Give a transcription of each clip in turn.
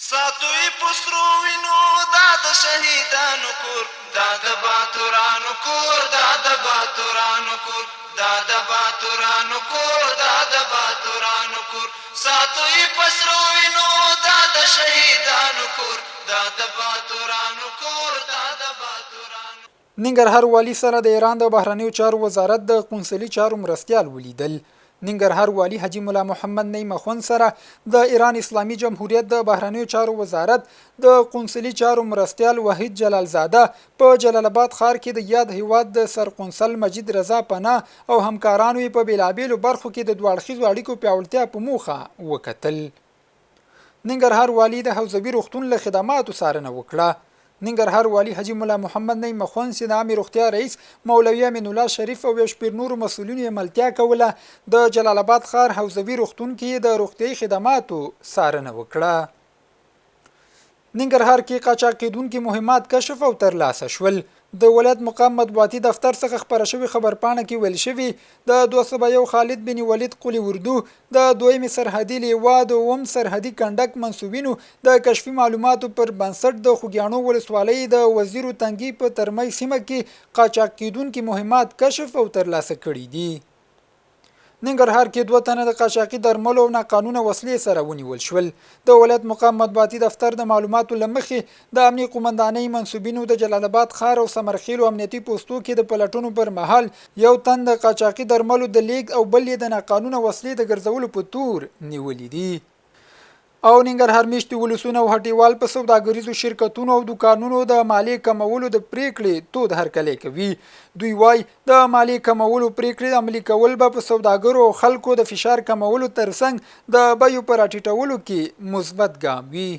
ساتوی پسرو وینو دا د شهیدانو کور، دا د باتورانو کور، دا د باتورانو کور، دا د باتورانو کور، دا د باتورانو کور. ساتوی پسرو وینو دا د شهیدانو کور، دا د باتورانو کور، دا د باتورانو. ننګرهار والي سره د ایران د بهرنیو چارو وزارت د قونسلي چارو مرستیال ولیدل. ننګرهار والي حاجي مولا محمد نعیم اخوند سره د ایران اسلامي جمهوریت د بهرنیو چارو وزارت د قونسلي چارو مرستیال وحید جلال زاده په جلال آباد ښار کې د یاد هیواد د سرقونسل مجید رضا پناه او همکارانو په بیلابیلو برخو کې د دوه اړخیزو اړیکو پیاوړتیا په موخه وکتل. ننګرهار والي د حوزوي روغتون له خدماتو څارنه وکړه. ننګرهار والي حاجي مولا محمد نعیم اخوند چې د عامې روغتیا رئیس مولوي امین الله شریف او یو شمېر نورو مسؤلینو یې ملتیا کوله، د جلال آباد ښار حوزوي روغتون کې د روغتیایي خدماتو څارنه وکړه. ننګرهار کې قاچاق کېدونکي مهمات کشف او ترلاسه شول. د ولایت مقام مطبوعاتي دفتر څخه خبره شوې خبرپاڼه کې ویل شوي د 201 خالد بن ولید قلی اردو د دویم سرحدي لیوا د اووم سرحدي کنډک منسوبینو د کشفي معلوماتو پر بنسټ د خوږیاڼو ولسوالۍ د وزیرو تنګي په ترمۍ سیمه کې قاچاق کېدونکي مهمات کشف او ترلاسه کړي دي. ننګرهار کې 2 تنه د قاچاقي درملو او ناقانونه وسلې سره ونیول شول. د ولایت مقام مطبوعاتي دفتر د معلوماتو له مخې د امنیي قومندانۍ منسوبینو د جلال آباد ښار او سمرخیلو امنیتي پوستو کې د پلټونو پر مهال یو تن د قاچاقي درملو د لیږد او بل یې د ناقانونه وسلې د ګرځولو په تور نیولي دي. او ننګرهار میشتي ولسونه او هټیوال په سوداګریزو شرکتونو او دکانونو د مالیې کمولو د پریکړې تود هرکلی کوي. دوی وایي د مالیې کمولو پریکړې عملي کول به په سوداګرو او خلکو د فشار کمولو ترڅنګ د بیو په راټیټولو کې مثبت ګام وي.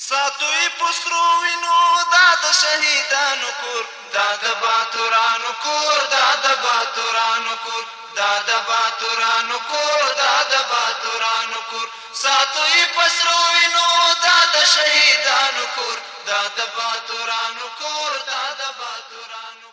ساتوی پسرو وینو دا د شهیدانو کور، دا د باتورانو کور، دا د باتورانو کور، دا د باتورانو کور، دا د باتورانو کور. ساتوی پسرو وینو دا د شهیدانو کور، دا د باتورانو کور، دا د باتورانو